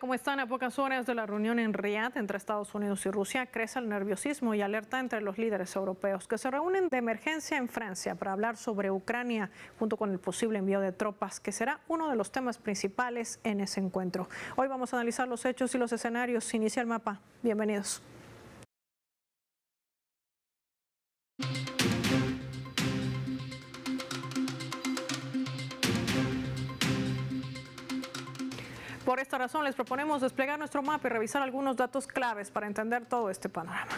Como están a pocas horas de la reunión en Riad entre Estados Unidos y Rusia, crece el nerviosismo y alerta entre los líderes europeos que se reúnen de emergencia en Francia para hablar sobre Ucrania junto con el posible envío de tropas, que será uno de los temas principales en ese encuentro. Hoy vamos a analizar los hechos y los escenarios. Inicia el mapa. Bienvenidos. Por esta razón les proponemos desplegar nuestro mapa y revisar algunos datos claves para entender todo este panorama.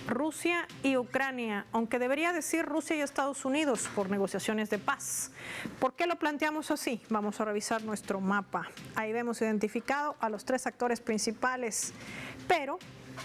Rusia y Ucrania, aunque debería decir Rusia y Estados Unidos por negociaciones de paz. ¿Por qué lo planteamos así? Vamos a revisar nuestro mapa. Ahí vemos identificado a los tres actores principales, pero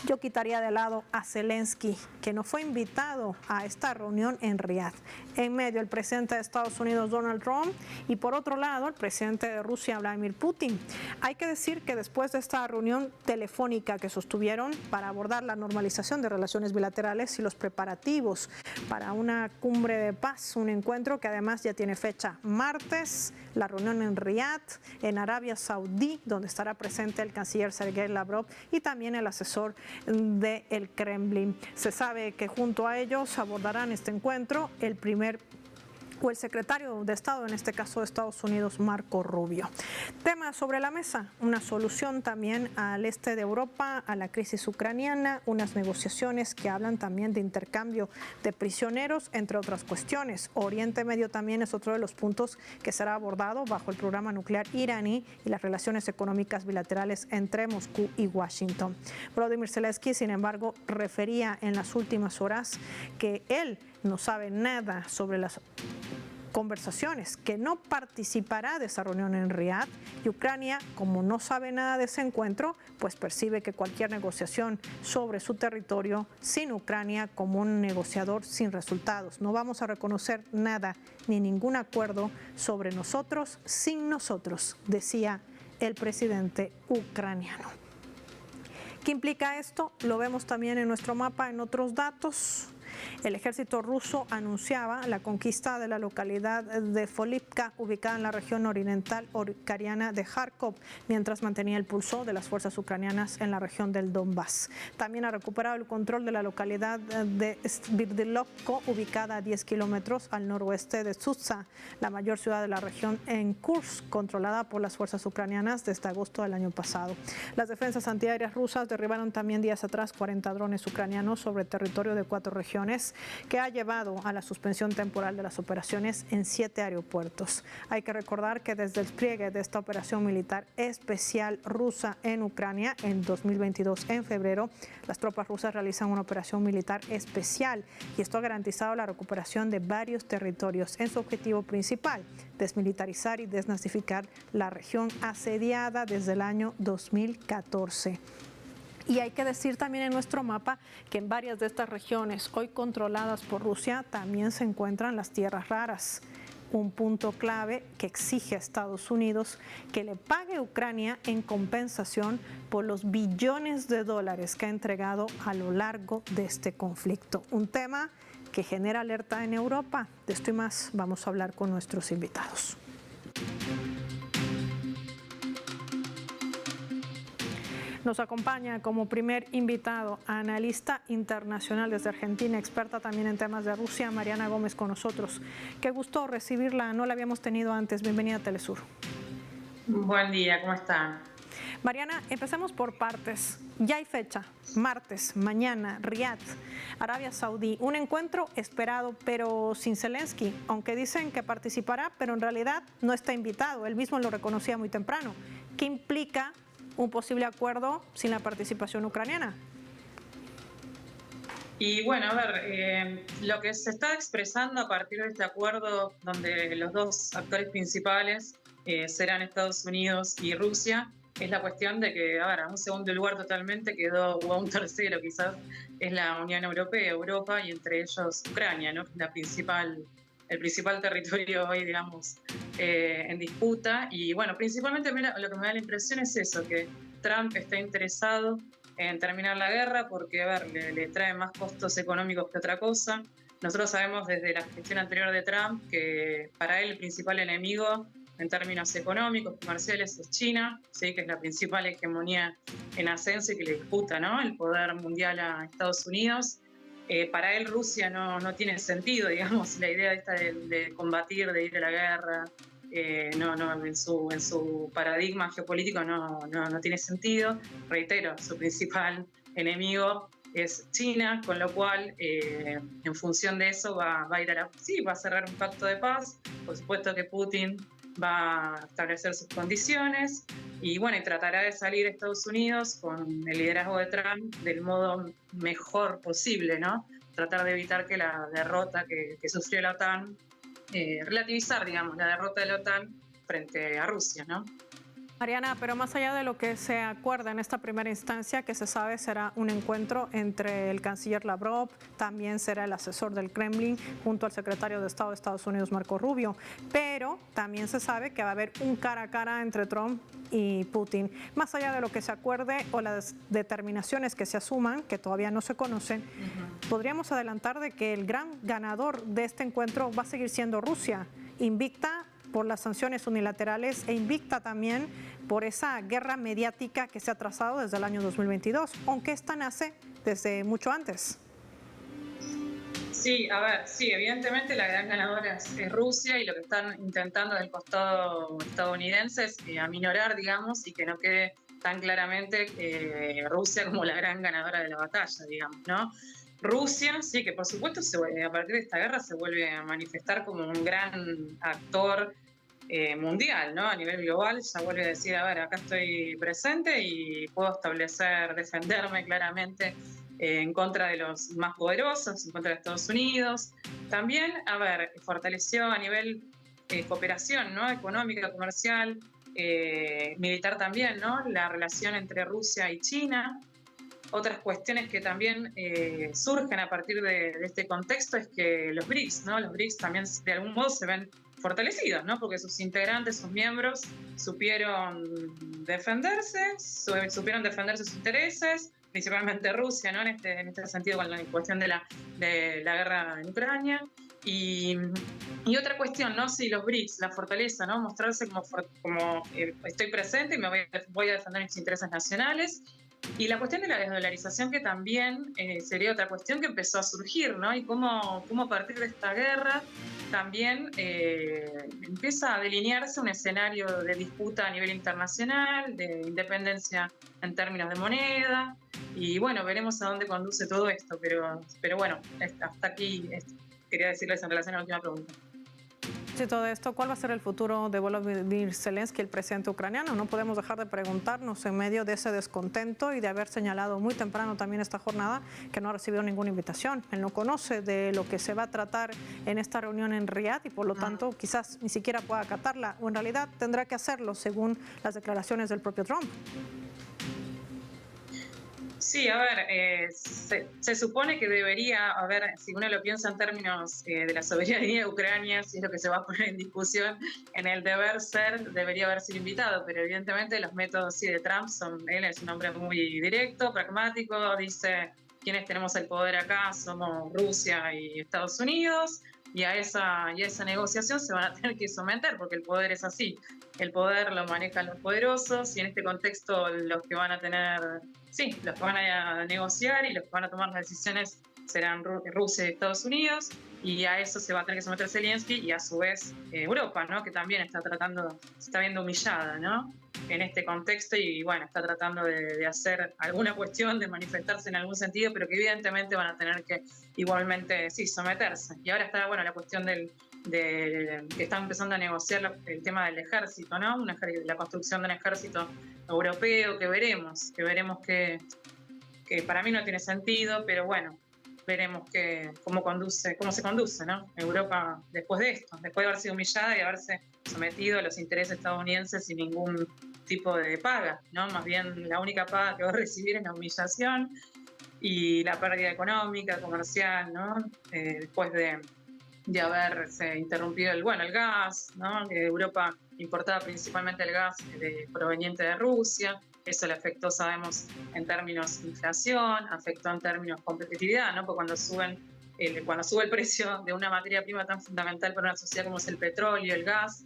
yo quitaría de lado a Zelensky, que no fue invitado a esta reunión en Riad. En medio, el presidente de Estados Unidos, Donald Trump, y por otro lado, el presidente de Rusia, Vladimir Putin. Hay que decir que después de esta reunión telefónica que sostuvieron para abordar la normalización de relaciones bilaterales y los preparativos para una cumbre de paz, un encuentro que además ya tiene fecha martes, la reunión en Riad, en Arabia Saudí, donde estará presente el canciller Sergei Lavrov y también el asesor del Kremlin. Se sabe que junto a ellos abordarán este encuentro el secretario de Estado, en este caso de Estados Unidos, Marco Rubio. Tema sobre la mesa, una solución también al este de Europa, a la crisis ucraniana, unas negociaciones que hablan también de intercambio de prisioneros, entre otras cuestiones. Oriente Medio también es otro de los puntos que será abordado bajo el programa nuclear iraní y las relaciones económicas bilaterales entre Moscú y Washington. Volodymyr Zelensky, sin embargo, refería en las últimas horas que él no sabe nada sobre las conversaciones, que no participará de esa reunión en Riad, y Ucrania, como no sabe nada de ese encuentro, pues percibe que cualquier negociación sobre su territorio sin Ucrania como un negociador sin resultados. No vamos a reconocer nada ni ningún acuerdo sobre nosotros sin nosotros, decía el presidente ucraniano. ¿Qué implica esto? Lo vemos también en nuestro mapa en otros datos. El ejército ruso anunciaba la conquista de la localidad de Folivka, ubicada en la región oriental ucraniana de Kharkov, mientras mantenía el pulso de las fuerzas ucranianas en la región del Donbass. También ha recuperado el control de la localidad de Svirdilovko, ubicada a 10 kilómetros al noroeste de Sudzha, la mayor ciudad de la región en Kursk, controlada por las fuerzas ucranianas desde agosto del año pasado. Las defensas antiaéreas rusas derribaron también días atrás 40 drones ucranianos sobre territorio de 4 regiones, que ha llevado a la suspensión temporal de las operaciones en 7 aeropuertos. Hay que recordar que desde el despliegue de esta operación militar especial rusa en Ucrania en 2022, en febrero, las tropas rusas realizan una operación militar especial y esto ha garantizado la recuperación de varios territorios en su objetivo principal: desmilitarizar y desnazificar la región asediada desde el año 2014. Y hay que decir también en nuestro mapa que en varias de estas regiones hoy controladas por Rusia también se encuentran las tierras raras. Un punto clave que exige a Estados Unidos que le pague a Ucrania en compensación por los billones de dólares que ha entregado a lo largo de este conflicto. Un tema que genera alerta en Europa. De esto y más vamos a hablar con nuestros invitados. Nos acompaña como primer invitado analista internacional desde Argentina, experta también en temas de Rusia, Mariana Gómez con nosotros. Qué gusto recibirla, no la habíamos tenido antes. Bienvenida a Telesur. Buen día, ¿cómo están? Mariana, empecemos por partes. Ya hay fecha, martes, mañana, Riad, Arabia Saudí. Un encuentro esperado, pero sin Zelensky, aunque dicen que participará, pero en realidad no está invitado. Él mismo lo reconocía muy temprano. ¿Qué implica un posible acuerdo sin la participación ucraniana? Y bueno, a ver, lo que se está expresando a partir de este acuerdo, donde los dos actores principales serán Estados Unidos y Rusia, es la cuestión de que, a ver, a un segundo lugar totalmente quedó, o a un tercero quizás, es la Unión Europea, Europa, y entre ellos Ucrania, ¿no? El principal territorio hoy, digamos, en disputa. Y bueno, principalmente lo que me da la impresión es eso, que Trump está interesado en terminar la guerra porque, a ver, le trae más costos económicos que otra cosa. Nosotros sabemos desde la gestión anterior de Trump que para él el principal enemigo en términos económicos, comerciales, es China, ¿sí? Que es la principal hegemonía en ascenso y que le disputa, ¿no?, el poder mundial a Estados Unidos. Para él Rusia no tiene sentido, digamos, la idea esta de combatir, de ir a la guerra, en su paradigma geopolítico no tiene sentido. Reitero, su principal enemigo es China, con lo cual, en función de eso, va a ir va a cerrar un pacto de paz. Por supuesto que Putin va a establecer sus condiciones y bueno, y tratará de salir Estados Unidos con el liderazgo de Trump del modo mejor posible, ¿no? Tratar de evitar que la derrota que sufrió la OTAN, relativizar, digamos, la derrota de la OTAN frente a Rusia, ¿no? Mariana, pero más allá de lo que se acuerda en esta primera instancia, que se sabe será un encuentro entre el canciller Lavrov, también será el asesor del Kremlin, junto al secretario de Estado de Estados Unidos, Marco Rubio, pero también se sabe que va a haber un cara a cara entre Trump y Putin. Más allá de lo que se acuerde o las determinaciones que se asuman, que todavía no se conocen, podríamos adelantar de que el gran ganador de este encuentro va a seguir siendo Rusia, invicta por las sanciones unilaterales e invicta también por esa guerra mediática que se ha trazado desde el año 2022, aunque esta nace desde mucho antes. Sí, a ver, sí, evidentemente la gran ganadora es Rusia y lo que están intentando del costado estadounidense es aminorar, digamos, y que no quede tan claramente Rusia como la gran ganadora de la batalla, digamos, ¿no? Rusia, sí, que por supuesto a partir de esta guerra se vuelve a manifestar como un gran actor mundial, ¿no? A nivel global, ya vuelve a decir, a ver, acá estoy presente y puedo defenderme claramente en contra de los más poderosos, en contra de Estados Unidos. También, a ver, fortaleció a nivel cooperación, ¿no?, económica, comercial, militar también, ¿no?, la relación entre Rusia y China. Otras cuestiones que también surgen a partir de este contexto es que los BRICS, ¿no?, los BRICS también de algún modo se ven fortalecidos, ¿no?, porque sus integrantes, sus miembros, supieron defenderse, supieron defender sus intereses, principalmente Rusia, ¿no?, en este sentido con la cuestión de la guerra en Ucrania. Y otra cuestión, ¿no?, si los BRICS, la fortaleza, ¿no?, mostrarse como estoy presente y voy a defender mis intereses nacionales. Y la cuestión de la desdolarización, que también sería otra cuestión que empezó a surgir, ¿no? Y cómo a partir de esta guerra también empieza a delinearse un escenario de disputa a nivel internacional, de independencia en términos de moneda. Y bueno, veremos a dónde conduce todo esto. Pero bueno, hasta aquí quería decirles en relación a la última pregunta. Y todo esto, ¿cuál va a ser el futuro de Volodymyr Zelensky, el presidente ucraniano? No podemos dejar de preguntarnos en medio de ese descontento y de haber señalado muy temprano también esta jornada que no ha recibido ninguna invitación. Él no conoce de lo que se va a tratar en esta reunión en Riad y por lo tanto quizás ni siquiera pueda acatarla, o en realidad tendrá que hacerlo según las declaraciones del propio Trump. Sí, a ver, se supone que debería, a ver, si uno lo piensa en términos de la soberanía de Ucrania, si es lo que se va a poner en discusión, en el deber ser, debería haber sido invitado, pero evidentemente los métodos sí de Trump él es un hombre muy directo, pragmático, dice, quienes tenemos el poder acá somos Rusia y Estados Unidos, y a esa negociación se van a tener que someter, porque el poder es así, el poder lo manejan los poderosos, y en este contexto los que van a tener... Sí, los que van a negociar y los que van a tomar las decisiones serán Rusia y Estados Unidos, y a eso se va a tener que someter Zelensky y a su vez Europa, ¿no?, que también se está viendo humillada, ¿no?, en este contexto y bueno, está tratando de hacer alguna cuestión, de manifestarse en algún sentido, pero que evidentemente van a tener que igualmente, sí, someterse. Y ahora está, bueno, la cuestión que están empezando a negociar el tema del ejército, ¿no?, la construcción de un ejército europeo, que veremos que para mí no tiene sentido, pero bueno, veremos cómo se conduce, ¿no?, Europa después de esto, después de haber sido humillada y haberse sometido a los intereses estadounidenses sin ningún tipo de paga, ¿no? Más bien la única paga que va a recibir es la humillación y la pérdida económica, comercial, ¿no?, después de haberse interrumpido el gas, ¿no?, que Europa importaba principalmente el gas proveniente de Rusia. Eso le afectó, sabemos, en términos de inflación, afectó en términos de competitividad, ¿no?, porque cuando sube el precio de una materia prima tan fundamental para una sociedad como es el petróleo, el gas,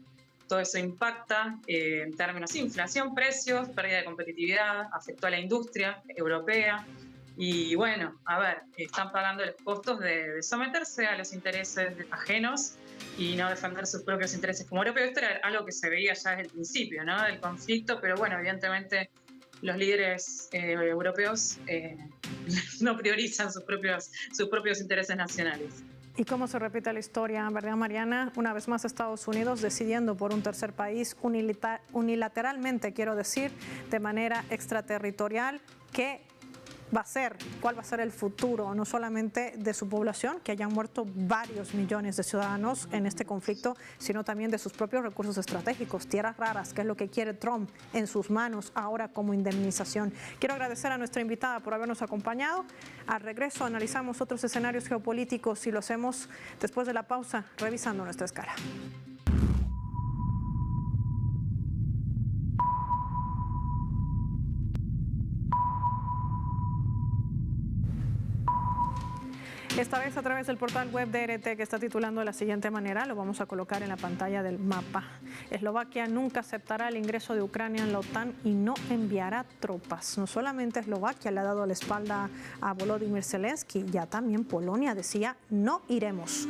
todo eso impacta en términos de inflación, precios, pérdida de competitividad, afectó a la industria europea. Y bueno, a ver, están pagando los costos de someterse a los intereses ajenos y no defender sus propios intereses como europeos. Esto era algo que se veía ya desde el principio, ¿no? Del conflicto, pero bueno, evidentemente los líderes europeos no priorizan sus propios intereses nacionales. ¿Y cómo se repite la historia, verdad, Mariana? Una vez más Estados Unidos decidiendo por un tercer país unilateralmente, quiero decir, de manera extraterritorial, cuál va a ser el futuro, no solamente de su población, que hayan muerto varios millones de ciudadanos en este conflicto, sino también de sus propios recursos estratégicos, tierras raras, que es lo que quiere Trump en sus manos ahora como indemnización. Quiero agradecer a nuestra invitada por habernos acompañado. Al regreso analizamos otros escenarios geopolíticos y lo hacemos después de la pausa, revisando nuestra escala. Esta vez a través del portal web de RT, que está titulando de la siguiente manera, lo vamos a colocar en la pantalla del mapa. Eslovaquia nunca aceptará el ingreso de Ucrania en la OTAN y no enviará tropas. No solamente Eslovaquia le ha dado la espalda a Volodymyr Zelensky, ya también Polonia decía no iremos.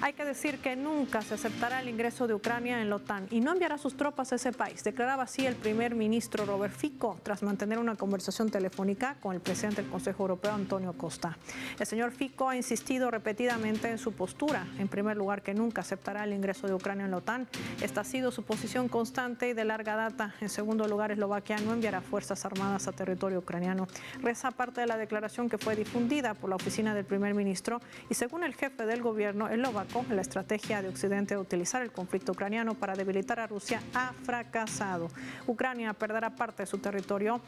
Hay que decir que nunca se aceptará el ingreso de Ucrania en la OTAN y no enviará sus tropas a ese país, declaraba así el primer ministro Robert Fico tras mantener una conversación telefónica con el presidente del Consejo Europeo, Antonio Costa. El señor Fico ha insistido repetidamente en su postura. En primer lugar, que nunca aceptará el ingreso de Ucrania en la OTAN. Esta ha sido su posición constante y de larga data. En segundo lugar, Eslovaquia no enviará fuerzas armadas a territorio ucraniano. Reza parte de la declaración que fue difundida por la oficina del primer ministro y según el jefe del gobierno eslovaco, la estrategia de Occidente de utilizar el conflicto ucraniano para debilitar a Rusia ha fracasado. Ucrania perderá parte de su territorio,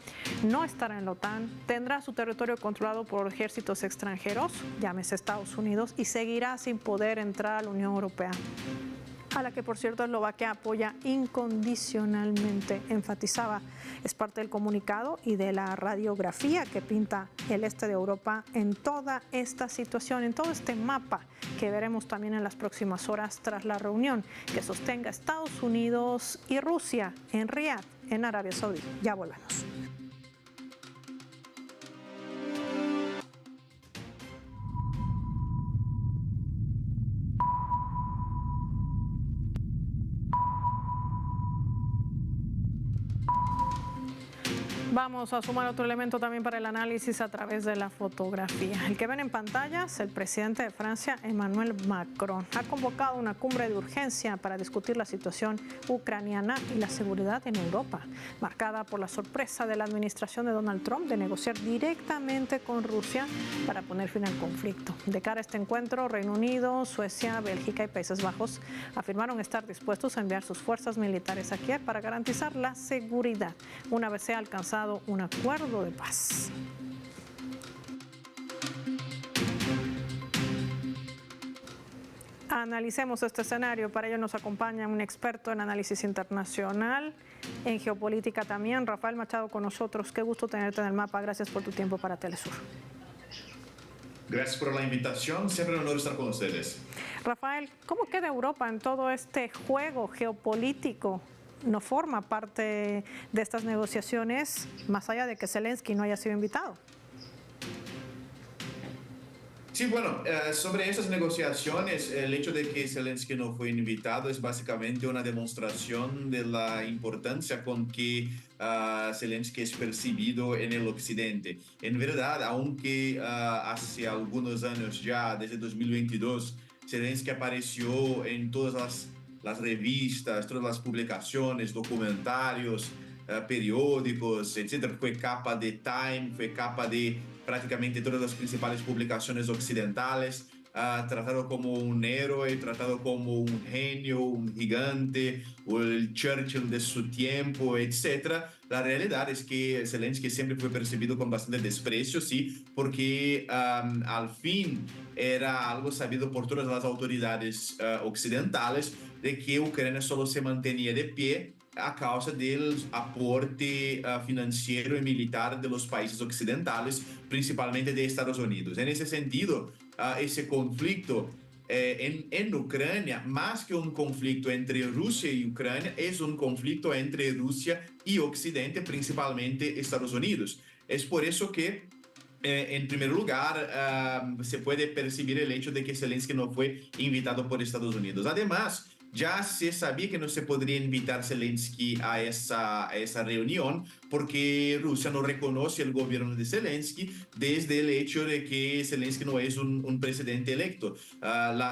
no estará en la OTAN, tendrá su territorio controlado por ejércitos extranjeros, llámese Estados Unidos, y seguirá sin poder entrar a la Unión Europea, a la que por cierto Eslovaquia apoya incondicionalmente, enfatizaba. Es parte del comunicado y de la radiografía que pinta el este de Europa en toda esta situación, en todo este mapa que veremos también en las próximas horas tras la reunión que sostenga Estados Unidos y Rusia en Riad, en Arabia Saudí. Ya volvemos. Vamos a sumar otro elemento también para el análisis a través de la fotografía. El que ven en pantallas, el presidente de Francia, Emmanuel Macron, ha convocado una cumbre de urgencia para discutir la situación ucraniana y la seguridad en Europa, marcada por la sorpresa de la administración de Donald Trump de negociar directamente con Rusia para poner fin al conflicto. De cara a este encuentro, Reino Unido, Suecia, Bélgica y Países Bajos afirmaron estar dispuestos a enviar sus fuerzas militares a Kiev para garantizar la seguridad, una vez sea alcanzado un acuerdo de paz. Analicemos este escenario. Para ello nos acompaña un experto en análisis internacional, en geopolítica también, Rafael Machado con nosotros. Qué gusto tenerte en el mapa. Gracias por tu tiempo para Telesur. Gracias por la invitación. Siempre un honor estar con ustedes. Rafael, ¿cómo queda Europa en todo este juego geopolítico? No forma parte de estas negociaciones, más allá de que Zelensky no haya sido invitado. Sí, bueno, sobre esas negociaciones, el hecho de que Zelensky no fue invitado es básicamente una demostración de la importancia con que Zelensky es percibido en el occidente. En verdad, aunque hace algunos años ya, desde 2022, Zelensky apareció en todas las revistas, todas las publicaciones, documentarios, periódicos, etc. Fue capa de Time, fue capa de prácticamente todas las principales publicaciones occidentales, tratado como un héroe, tratado como un genio, un gigante, o el Churchill de su tiempo, etc. La realidad es que Zelensky siempre fue percibido con bastante desprecio, sí, porque al fin era algo sabido por todas las autoridades occidentales de que Ucrania solo se mantenía de pie a causa del aporte financiero y militar de los países occidentales, principalmente de Estados Unidos. En ese sentido, ese conflicto en Ucrania, más que un conflicto entre Rusia y Ucrania, es un conflicto entre Rusia y Occidente, principalmente Estados Unidos. Es por eso que en primer lugar, se puede percibir el hecho de que Zelensky no fue invitado por Estados Unidos. Además, ya se sabía que no se podría invitar Zelensky a esa reunión porque Rusia no reconoce el gobierno de Zelensky desde el hecho de que Zelensky no es un presidente electo.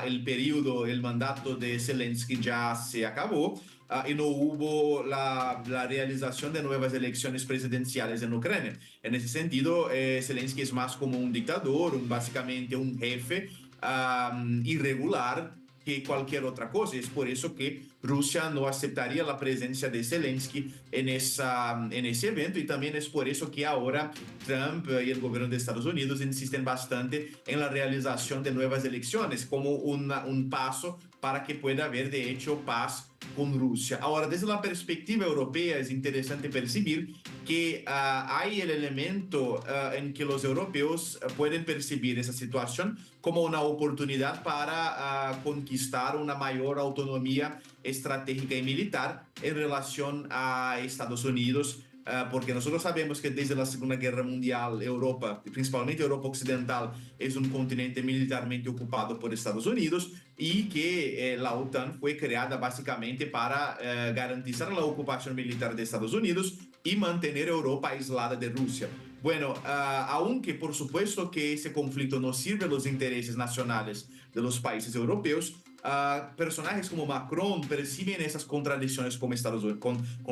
El periodo, el mandato de Zelensky ya se acabó. Y no hubo la realización de nuevas elecciones presidenciales en Ucrania. En ese sentido, Zelensky es más como un dictador, básicamente un jefe irregular que cualquier otra cosa. Es por eso que Rusia no aceptaría la presencia de Zelensky en ese evento, y también es por eso que ahora Trump y el gobierno de Estados Unidos insisten bastante en la realización de nuevas elecciones como un paso para que pueda haber de hecho paz con Rusia. Ahora, desde la perspectiva europea es interesante percibir que hay el elemento en que los europeos pueden percibir esa situación como una oportunidad para conquistar una mayor autonomía estratégica y militar en relación a Estados Unidos, porque nosotros sabemos que desde la Segunda Guerra Mundial Europa, principalmente Europa Occidental, es un continente militarmente ocupado por Estados Unidos, y que la OTAN fue creada básicamente para garantizar la ocupación militar de Estados Unidos y mantener Europa aislada de Rusia. Bueno, aunque por supuesto que ese conflicto no sirve a los intereses nacionales de los países europeos, personajes como Macron perciben esas contradicciones con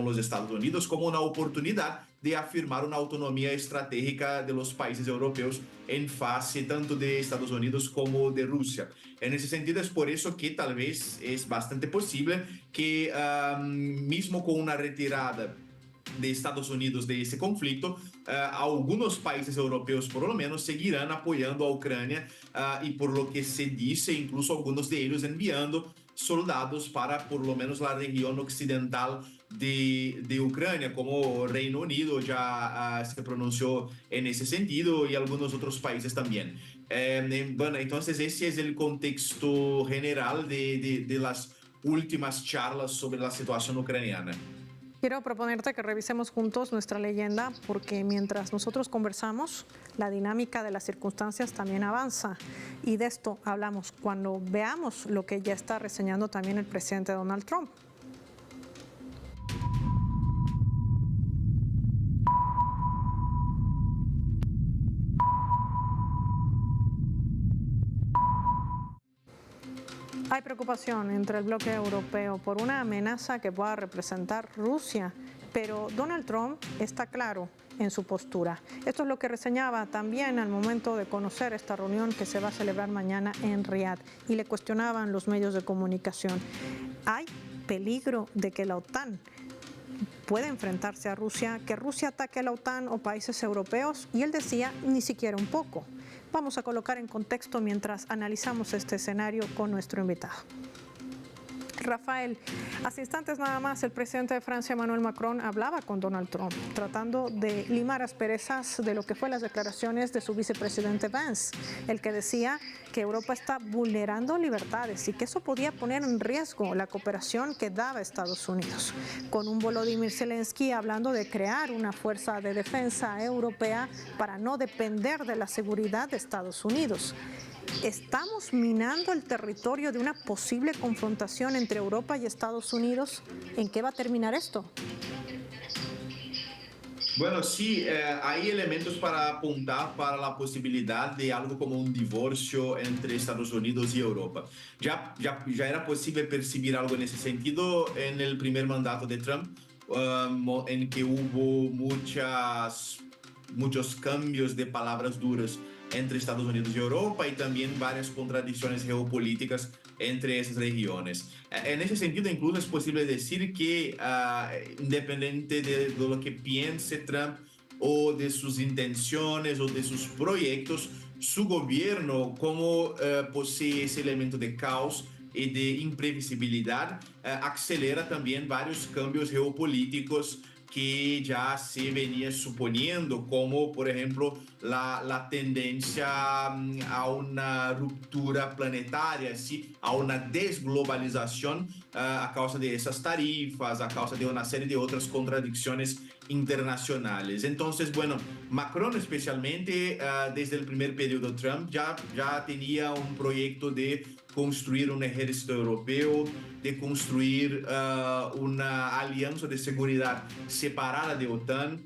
los Estados Unidos como una oportunidad de afirmar una autonomía estratégica de los países europeos en fase tanto de Estados Unidos como de Rusia. En ese sentido, es por eso que tal vez es bastante posible que mismo con una retirada de Estados Unidos de ese conflicto, algunos países europeos por lo menos seguirán apoyando a Ucrania, y por lo que se dice, incluso algunos de ellos enviando soldados para por lo menos la región occidental de Ucrania, como Reino Unido ya se pronunció en ese sentido, y algunos otros países también. Bueno, entonces ese es el contexto general de las últimas charlas sobre la situación ucraniana. Quiero proponerte que revisemos juntos nuestra leyenda, porque mientras nosotros conversamos, la dinámica de las circunstancias también avanza. Y de esto hablamos cuando veamos lo que ya está reseñando también el presidente Donald Trump. Hay preocupación entre el bloque europeo por una amenaza que pueda representar Rusia, pero Donald Trump está claro en su postura. Esto es lo que reseñaba también al momento de conocer esta reunión que se va a celebrar mañana en Riad, y le cuestionaban los medios de comunicación. ¿Hay peligro de que la OTAN pueda enfrentarse a Rusia, que Rusia ataque a la OTAN o países europeos? Y él decía, ni siquiera un poco. Vamos a colocar en contexto mientras analizamos este escenario con nuestro invitado. Rafael, hace instantes nada más el presidente de Francia, Emmanuel Macron, hablaba con Donald Trump, tratando de limar asperezas de lo que fue las declaraciones de su vicepresidente Vance, el que decía que Europa está vulnerando libertades y que eso podía poner en riesgo la cooperación que daba Estados Unidos. Con un Volodymyr Zelensky hablando de crear una fuerza de defensa europea para no depender de la seguridad de Estados Unidos. ¿Estamos minando el territorio de una posible confrontación entre Europa y Estados Unidos? ¿En qué va a terminar esto? Bueno, sí, hay elementos para apuntar para la posibilidad de algo como un divorcio entre Estados Unidos y Europa. Ya era posible percibir algo en ese sentido en el primer mandato de Trump, en que hubo muchos cambios de palabras duras entre Estados Unidos y Europa, y también varias contradicciones geopolíticas entre esas regiones. En ese sentido, incluso es posible decir que, independiente de lo que piense Trump o de sus intenciones o de sus proyectos, su gobierno, como posee ese elemento de caos y de imprevisibilidad, acelera también varios cambios geopolíticos que ya se venía suponiendo, como por ejemplo la tendencia a una ruptura planetaria, ¿sí? A una desglobalización a causa de esas tarifas, a causa de una serie de otras contradicciones internacionales. Entonces, bueno, Macron especialmente desde el primer periodo Trump ya tenía un proyecto de construir un ejército europeo, de construir una alianza de seguridad separada de OTAN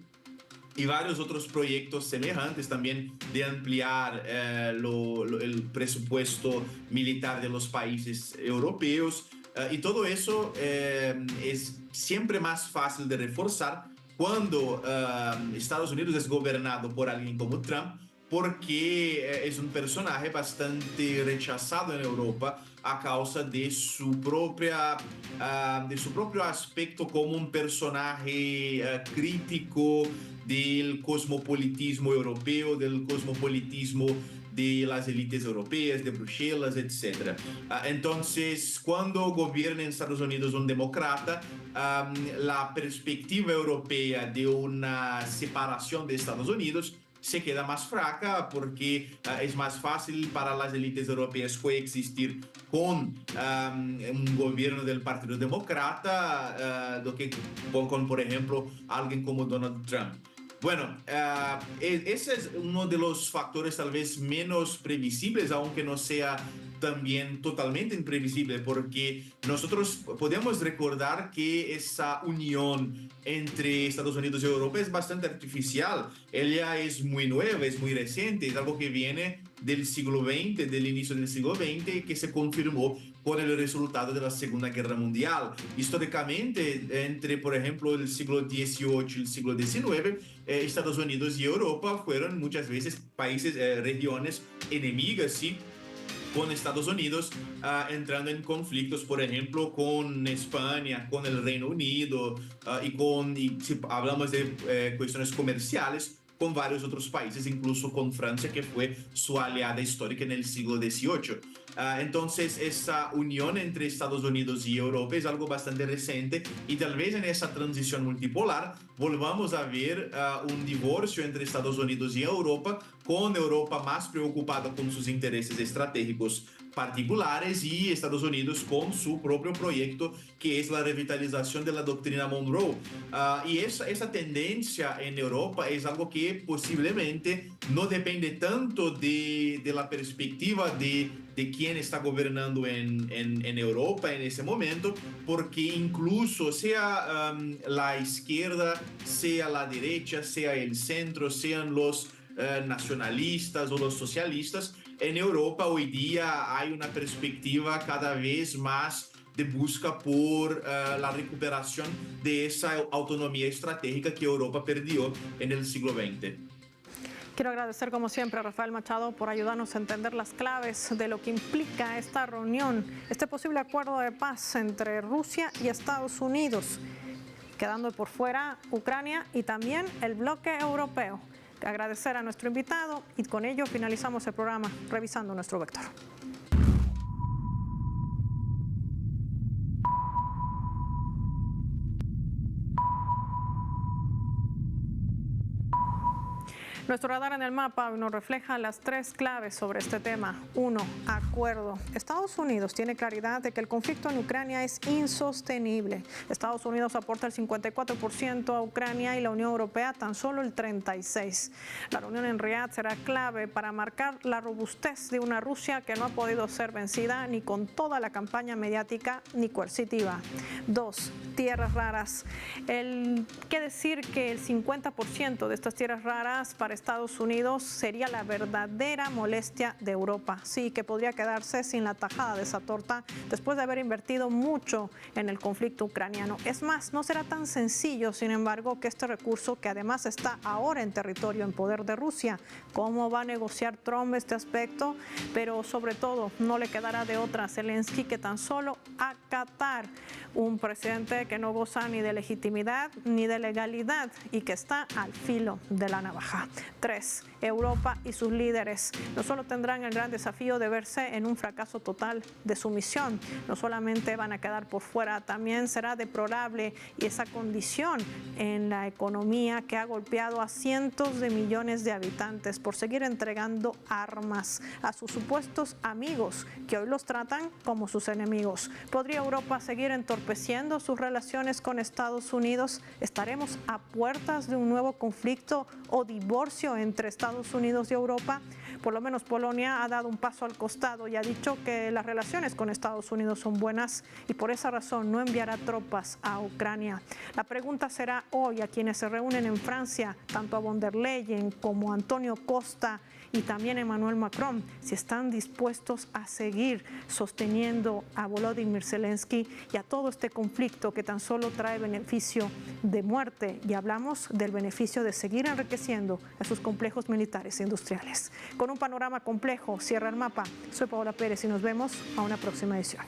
y varios otros proyectos semejantes, también de ampliar el presupuesto militar de los países europeos. Y todo eso es siempre más fácil de reforzar cuando Estados Unidos es gobernado por alguien como Trump, porque es un personaje bastante rechazado en Europa a causa de su propio aspecto como un personaje crítico del cosmopolitismo europeo, del cosmopolitismo de las élites europeas, de Bruselas, etc. Entonces, cuando gobierna en Estados Unidos un demócrata, la perspectiva europea de una separación de Estados Unidos se queda más fraca porque es más fácil para las élites europeas coexistir con un gobierno del Partido Demócrata do que con, por ejemplo, alguien como Donald Trump. Bueno, ese es uno de los factores tal vez menos previsibles, aunque no sea también totalmente imprevisible, porque nosotros podemos recordar que esa unión entre Estados Unidos y Europa es bastante artificial. Ella es muy nueva, es muy reciente, es algo que viene del siglo XX, del inicio del siglo XX, que se confirmó con el resultado de la Segunda Guerra Mundial. Históricamente, entre, por ejemplo, el siglo XVIII y el siglo XIX, Estados Unidos y Europa fueron muchas veces países, regiones enemigas, ¿sí?, con Estados Unidos, entrando en conflictos, por ejemplo, con España, con el Reino Unido, y si hablamos de cuestiones comerciales, con varios otros países, incluso con Francia, que fue su aliada histórica en el siglo XVIII. Entonces, esa unión entre Estados Unidos y Europa es algo bastante reciente y tal vez en esa transición multipolar volvamos a ver un divorcio entre Estados Unidos y Europa, con Europa más preocupada con sus intereses estratégicos particulares y Estados Unidos con su propio proyecto, que es la revitalización de la doctrina Monroe. Y esa tendencia en Europa es algo que posiblemente no depende tanto de la perspectiva de quién está gobernando en Europa en ese momento, porque incluso sea la izquierda, sea la derecha, sea el centro, sean los nacionalistas o los socialistas, en Europa hoy día hay una perspectiva cada vez más de busca por la recuperación de esa autonomía estratégica que Europa perdió en el siglo XX. Quiero agradecer como siempre a Rafael Machado por ayudarnos a entender las claves de lo que implica esta reunión, este posible acuerdo de paz entre Rusia y Estados Unidos, quedando por fuera Ucrania y también el bloque europeo. Agradecer a nuestro invitado y con ello finalizamos el programa Revisando Nuestro Vector. Nuestro radar en el mapa nos refleja las tres claves sobre este tema. 1. Acuerdo. Estados Unidos tiene claridad de que el conflicto en Ucrania es insostenible. Estados Unidos aporta el 54% a Ucrania y la Unión Europea tan solo el 36%. La reunión en Riad será clave para marcar la robustez de una Rusia que no ha podido ser vencida ni con toda la campaña mediática ni coercitiva. 2. Tierras raras. ¿Qué decir que el 50% de estas tierras raras para Estados Unidos sería la verdadera molestia de Europa? Sí, que podría quedarse sin la tajada de esa torta después de haber invertido mucho en el conflicto ucraniano. Es más, no será tan sencillo, sin embargo, que este recurso, que además está ahora en territorio en poder de Rusia, ¿cómo va a negociar Trump este aspecto? Pero sobre todo, no le quedará de otra a Zelensky que tan solo acatar un presidente que no goza ni de legitimidad ni de legalidad y que está al filo de la navaja. 3. Europa y sus líderes no solo tendrán el gran desafío de verse en un fracaso total de su misión, no solamente van a quedar por fuera, también será deplorable y esa condición en la economía que ha golpeado a cientos de millones de habitantes por seguir entregando armas a sus supuestos amigos que hoy los tratan como sus enemigos. ¿Podría Europa seguir entorpeciendo sus relaciones con Estados Unidos? ¿Estaremos a puertas de un nuevo conflicto o divorcio entre Estados Unidos y Europa? Por lo menos Polonia ha dado un paso al costado y ha dicho que las relaciones con Estados Unidos son buenas y por esa razón no enviará tropas a Ucrania. La pregunta será hoy a quienes se reúnen en Francia, tanto a von der Leyen como a Antonio Costa y también Emmanuel Macron, si están dispuestos a seguir sosteniendo a Volodymyr Zelensky y a todo este conflicto que tan solo trae beneficio de muerte. Y hablamos del beneficio de seguir enriqueciendo a sus complejos militares e industriales. Con un panorama complejo, cierra el mapa. Soy Paola Pérez y nos vemos a una próxima edición.